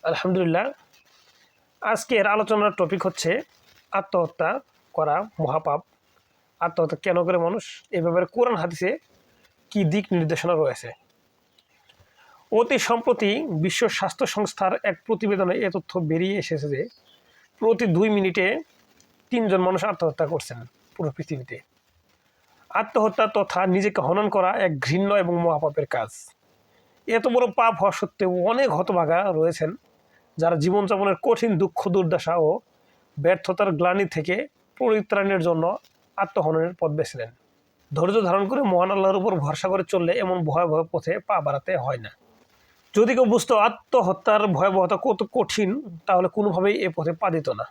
আলহামদুলিল্লাহ। আজকের আলোচনার টপিক হচ্ছে আত্মহত্যা করা মহাপাপ। আত্মহত্যা কেন করে মানুষ, এ ব্যাপারে কোরআন হাদিসে কি দিক নির্দেশনা রয়েছে। অতি সম্প্রতি বিশ্ব স্বাস্থ্য সংস্থার এক প্রতিবেদনে এ তথ্য বেরিয়ে এসেছে যে প্রতি 2 মিনিটে 3 জন মানুষ আত্মহত্যা করছেন পুরো পৃথিবীতে। আত্মহত্যা তথা নিজেকে হনন করা এক ঘৃণ্য এবং মহাপাপের কাজ। এত বড় পাপ হওয়া সত্ত্বেও অনেক হতভাগা রয়েছেন যারা জীবনযাপনের কঠিন দুঃখ দুর্দশা ও ব্যর্থতার গ্লানি থেকে পরিত্রাণের জন্য আত্মহননের পথ বেছে নেন। ধৈর্য ধারণ করে মহান আল্লাহর উপর ভরসা করে চললে এমন ভয়াবহ পথে পা বাড়াতে হয় না। যদি কেউ বুঝতো আত্মহত্যার ভয়াবহতা কত কঠিন, তাহলে কোনোভাবেই এ পথে পা দিত না।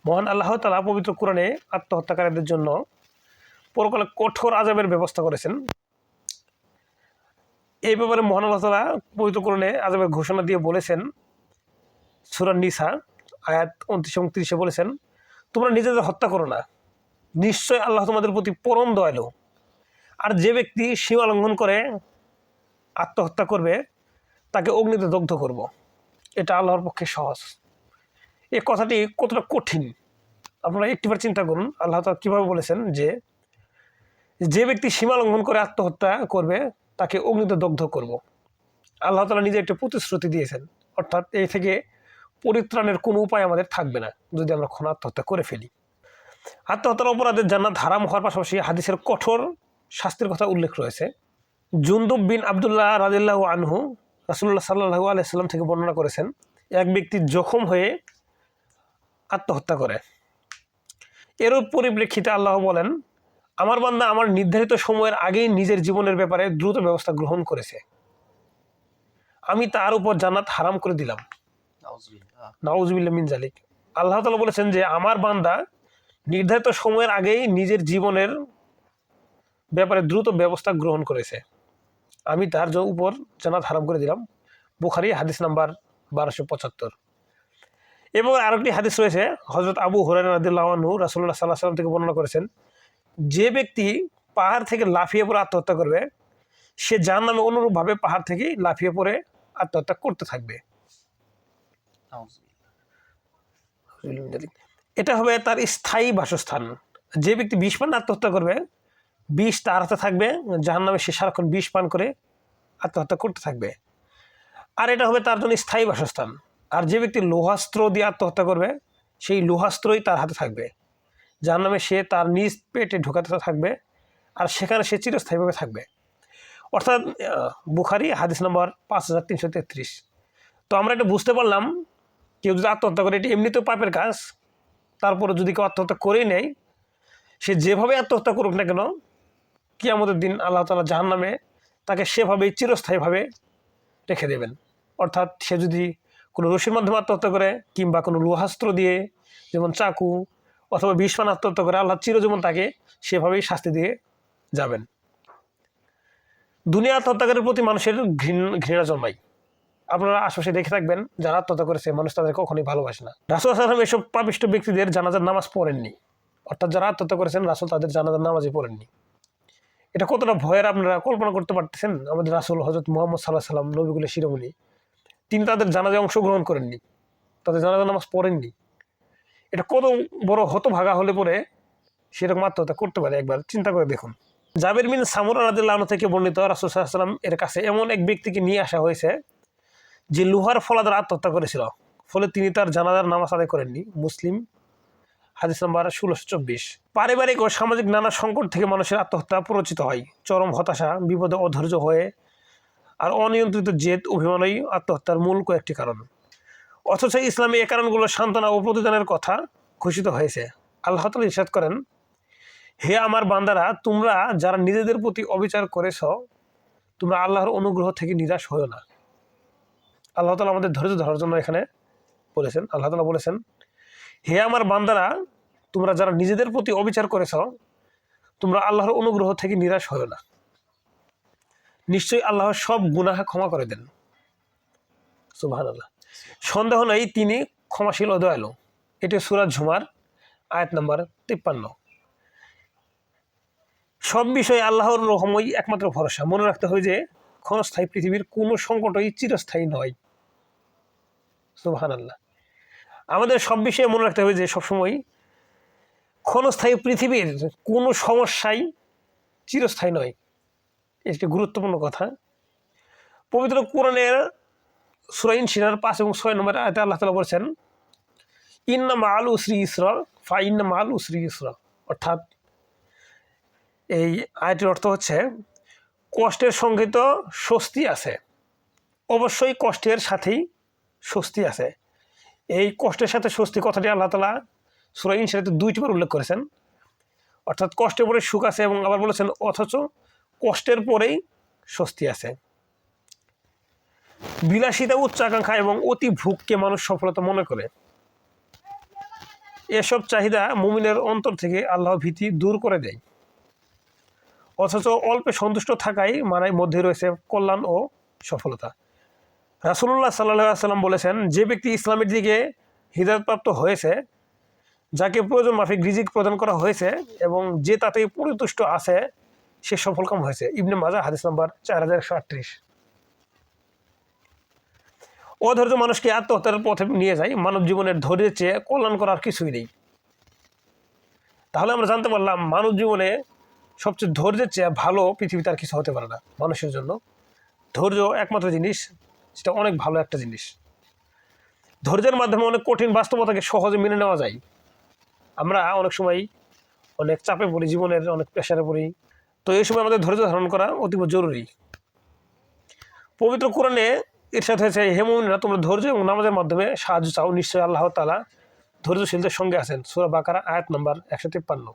মহান আল্লাহ তাআলা পবিত্র কোরআনে আত্মহত্যাকারীদের জন্য পরকালে কঠোর আযাবের ব্যবস্থা করেছেন। এই ব্যাপারে মহান আল্লাহ তাআলা পবিত্র কোরআনে আযাবের ঘোষণা দিয়ে বলেছেন, সূরা নিসা আয়াত 29 এবং 30 বলেছেন, তোমরা নিজেদের হত্যা করো না, নিশ্চয় আল্লাহ তোমাদের প্রতি পরম দয়ালু। আর যে ব্যক্তি সীমা লঙ্ঘন করে আত্মহত্যা করবে তাকে অগ্নিতে দগ্ধ করব। এটা আল্লাহর পক্ষে সহজ। এই কথাটি কতটা কঠিন আপনারা একটিবার চিন্তা করুন। আল্লাহ তাআলা কীভাবে বলেছেন যে ব্যক্তি সীমা লঙ্ঘন করে আত্মহত্যা করবে তাকে অগ্নিতে দগ্ধ করব। আল্লাহ তাআলা নিজে একটা প্রতিশ্রুতি দিয়েছেন, অর্থাৎ এই থেকে পরিত্রাণের কোনো উপায় আমাদের থাকবে না যদি আমরা কোনো আত্মহত্যা করে ফেলি। আত্মহত্যার অপরাধের জান্নাত হারাম হওয়ার পাশাপাশি হাদিসের কঠোর শাস্তির কথা উল্লেখ রয়েছে। জুনদুব বিন আবদুল্লাহ রাদিয়াল্লাহু আনহু রাসূলুল্লাহ সাল্লাল্লাহু আলাইহি সাল্লাম থেকে বর্ণনা করেছেন, এক ব্যক্তি জখম হয়ে আত্মহত্যা করে। এর পরিপ্রেক্ষিতে আল্লাহ বলেন, আমার বান্দা আমার নির্ধারিত সময়ের আগেই নিজের জীবনের ব্যাপারে দ্রুত ব্যবস্থা গ্রহণ করেছে, আমি তার উপর জান্নাত হারাম করে দিলাম। নাউযুবিল্লাহ মিন যালিক। আল্লাহ তাআলা বলেছেন যে আমার বান্দা নির্ধারিত সময়ের আগেই নিজের জীবনের ব্যাপারে দ্রুত ব্যবস্থা গ্রহণ করেছে, আমি তার উপর জান্নাত হারাম করে দিলাম। বুখারী হাদিস নাম্বার 1275। এবং আরেকটি হাদিস রয়েছে, হযরত আবু হুরায়রা রাদিয়াল্লাহু আনহু রাসূলুল্লাহ সাল্লাল্লাহু আলাইহি ওয়াসাল্লাম থেকে বর্ণনা করেছেন, যে ব্যক্তি পাহাড় থেকে লাফিয়ে পড়ে আত্মহত্যা করবে সে জাহান্নামে অনুরূপভাবে পাহাড় থেকে লাফিয়ে পড়ে আত্মহত্যা করতে থাকবে। এটা হবে তার স্থায়ী বাসস্থান। যে ব্যক্তি বিষ পান আত্মহত্যা করবে, বিষ তার হাতে থাকবে, জাহান্নামে সে সারাক্ষণ বিষ পান করে আত্মহত্যা করতে থাকবে, আর এটা হবে তার জন্য স্থায়ী বাসস্থান। আর যে ব্যক্তি লোহাস্ত্র দিয়ে আত্মহত্যা করবে, সেই লোহাস্ত্রই তার হাতে থাকবে, জাহান্নামে সে তার নিজ পেটে ঢোকাতে থাকবে, আর সেখানে সে চিরস্থায়ীভাবে থাকবে। অর্থাৎ বুখারী হাদিস নম্বর 5333। তো আমরা এটা বুঝতে পারলাম, কেউ যদি আত্মহত্যা করে এটি এমনিতেও পাপের কাজ, তারপরে যদি কেউ আত্মহত্যা করেই নেয়, সে যেভাবে আত্মহত্যা করুক না কেন, কিয়ামতের দিন আল্লাহ তাআলা জাহান্নামে তাকে সেভাবেই চিরস্থায়ীভাবে রেখে দেবেন। অর্থাৎ সে যদি কোনো রশির মাধ্যমে আত্মহত্যা করে কিংবা কোনো লোহাস্ত্র দিয়ে, যেমন চাকু অথবা বিষ পান আত্মহত্যা করে, আল্লাহ চিরজীবন তাকে সেভাবেই শাস্তি দিয়ে যাবেন। দুনিয়া আত্মহত্যাকারীর প্রতি মানুষের ঘৃণা জন্মায়। আপনারা আশেপাশে দেখে থাকবেন, যারা আত্মহত্যা করেছে মানুষ তাদের কখনোই ভালোবাসে না। রাসূল সাল্লাল্লাহু আলাইহি ওয়াসাল্লাম এসব পাপিষ্ঠ ব্যক্তিদের জানাজার নামাজ পড়েননি, অর্থাৎ যারা আত্মহত্যা করেছেন রাসূল তাদের জানাজার নামাজই পড়েননি। এটা কতটা ভয়ের আপনারা কল্পনা করতে পারতেছেন? আমাদের রাসূল হযরত মুহাম্মদ সাল্লাল্লাহু আলাইহি ওয়াসাল্লাম, নবীকুলের শিরোমণি, তিনি তাদের জানাজায় অংশগ্রহণ করেননি, তাদের জানাজার নামাজ পড়েননি। এটা কত বড় হতভাগা হলে পরে সেরকম আত্মহত্যা করতে পারে, একবার চিন্তা করে দেখুন। জাবির বিন সামুরা রাদিয়াল্লাহু আনহু থেকে বর্ণিত, রাসূল সাল্লাল্লাহু আলাইহি ওয়াসাল্লাম এর কাছে এমন এক ব্যক্তিকে নিয়ে আসা হয়েছে যে লোহার ফলা দ্বারা আত্মহত্যা করেছিল, ফলে তিনি তার জানাজার নামাজ আদায় করেননি। মুসলিম হাদিস নাম্বার 1624। পারিবারিক ও সামাজিক নানা সংকট থেকে মানুষের আত্মহত্যা প্ররোচিত হয়। চরম হতাশা, বিপদে অধৈর্য হয়ে আর অনিয়ন্ত্রিত জেদ, অভিমানই আত্মহত্যার মূল কয়েকটি কারণ। অথচ ইসলামে এই কারণগুলো সান্ত্বনা ও প্রতিদানের কথা ঘোষিত হয়েছে। আল্লাহ তাআলা ইরশাদ করেন, হে আমার বান্দারা, তোমরা যারা নিজেদের প্রতি অবিচার করেছ, তোমরা আল্লাহর অনুগ্রহ থেকে নিরাশ হও না। আল্লাহ তাআলা আমাদের ধৈর্য ধরার জন্য এখানে বলেছেন। আল্লাহ তাআলা বলেছেন, হে আমার বান্দারা, তোমরা যারা নিজেদের প্রতি অবিচার করেছ, তোমরা আল্লাহর অনুগ্রহ থেকে নিরাশ হও না, নিশ্চয়ই আল্লাহ সব গুনাহ ক্ষমা করে দেন। সুবহানাল্লাহ। সন্দেহ নেই তিনি ক্ষমাশীল ও দয়ালু। এটি সূরা ঝুমার আয়াত নাম্বার 53। সব বিষয়ে আল্লাহর রহমই একমাত্র ভরসা। মনে রাখতে হবে যে ক্ষণস্থায়ী পৃথিবীর কোনো সংকটই চিরস্থায়ী নয়। সুবহানাল্লাহ। আমাদের সব বিষয়ে মনে রাখতে হবে যে সবসময় ক্ষণস্থায়ী পৃথিবীর কোনো সমস্যাই চিরস্থায়ী নয়। এটি গুরুত্বপূর্ণ কথা। পবিত্র কোরআনের সূরা ইনশিরার 5 এবং 6 নম্বর আয়াতে আল্লাহ তাআলা বলেছেন, ইন্না মাআল উসরি ইসরা ফা ইন্না মাআল উসরি ইসরা। অর্থাৎ এই আয়াতের অর্থ হচ্ছে, কষ্টের সঙ্গে তো স্বস্তি আছে, অবশ্যই কষ্টের সাথেই স্বস্তি আছে। এই কষ্টের সাথে স্বস্তি কথাটি আল্লাহ তাআলা সূরা ইনশিরাতে 2টি বার উল্লেখ করেছেন। অর্থাৎ কষ্টের পরে সুখ আছে, এবং আবার বলেছেন অথচ কষ্টের পরেই স্বস্তি আছে। বিলাসিতা, উচ্চাকাঙ্ক্ষা এবং অতি ভোগকে মানুষ সফলতা মনে করে। এসব চাহিদা মুমিনের অন্তর থেকে আল্লাহ ভীতি দূর করে দেয়। অথচ অল্পে সন্তুষ্ট থাকাই মানায় মধ্যে রয়েছে কল্যাণ ও সফলতা। রাসূলুল্লাহ সাল্লাল্লাহু আলাইহি ওয়াসাল্লাম বলেছেন, যে ব্যক্তি ইসলামের দিকে হিদায়াতপ্রাপ্ত হয়েছে, যাকে প্রয়োজন মাফিক রিজিক প্রদান করা হয়েছে এবং যে তাতে পরিতুষ্ট আছে, সে সফলকাম হয়েছে। ইবনে মাজাহ হাদিস নাম্বার 4138। অধৈর্য মানুষকে আত্মহত্যার পথে নিয়ে যায়। মানব জীবনের ধৈর্যের চেয়ে কল্যাণ করার কিছুই নেই। তাহলে আমরা জানতে পারলাম মানব জীবনে সবচেয়ে ধৈর্যের চেয়ে ভালো পৃথিবীতে আর কিছু হতে পারে না। মানুষের জন্য ধৈর্য একমাত্র জিনিস, সেটা অনেক ভালো একটা জিনিস। ধৈর্যের মাধ্যমে অনেক কঠিন বাস্তবতাকে সহজে মেনে নেওয়া যায়। আমরা অনেক সময় অনেক চাপে পড়ি, জীবনের অনেক প্রেশারে পড়ি। তো এই সময় আমাদের ধৈর্য ধারণ করা অতীব জরুরি। পবিত্র কোরআনে ইরশাদ হয়েছে, হে মুমিনরা, তোমরা ধৈর্য এবং নামাজের মাধ্যমে সাহায্য চাও, নিশ্চয়ই আল্লাহ তাআলা ধৈর্যশীলদের সঙ্গে আছেন। সূরা বাকারা আয়াত নাম্বার 153।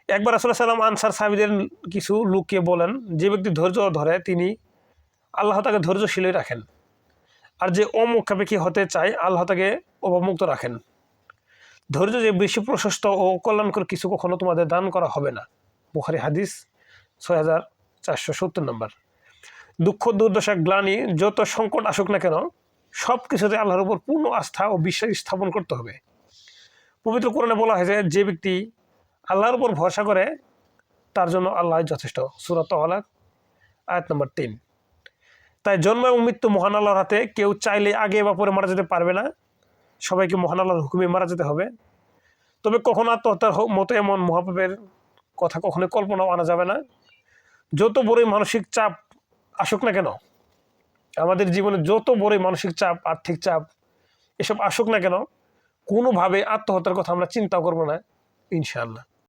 একবার রাসূলুল্লাহ সাল্লাল্লাহু আলাইহি ওয়াসাল্লাম আনসার সাহাবীদের কিছু লোককে বলেন, যে ব্যক্তি ধৈর্য ধরে তিনি আল্লাহ তাকে ধৈর্যশীলই রাখেন, আর যে অমুখাপেক্ষী হতে চায় আল্লাহ তাকে অবমুক্ত রাখেন। ধৈর্য যে বেশি প্রশস্ত ও কল্যাণকর কিছু কখনো তোমাদের দান করা হবে না। বুখারী হাদিস 6470 নম্বর। দুঃখ, দুর্দশা, গ্লানি, যত সংকট আসুক না কেন, সব কিছুতে আল্লাহর উপর পূর্ণ আস্থা ও বিশ্বাস স্থাপন করতে হবে। পবিত্র কোরআনে বলা হয়েছে, যে ব্যক্তি আল্লাহর উপর ভরসা করে তার জন্য আল্লাহ যথেষ্ট। সূরা তালাক আয়াত নম্বর 3। তাই জন্ম এবং মৃত্যু মহান আল্লাহর হাতে। কেউ চাইলে আগে বা পরে মারা যেতে পারবে না, সবাইকে মহান আল্লাহর হুকুমে মারা যেতে হবে। তবে কখনো আত্মহত্যার মতো এমন মহাপাপের কথা কখনোই কল্পনাও আনা যাবে না। যত বড়ই মানসিক চাপ আসুক না কেন, আমাদের জীবনে যত বড়ই মানসিক চাপ, আর্থিক চাপ, এসব আসুক না কেন, কোনোভাবে আত্মহত্যার কথা আমরা চিন্তা করবো না, ইনশাআল্লাহ।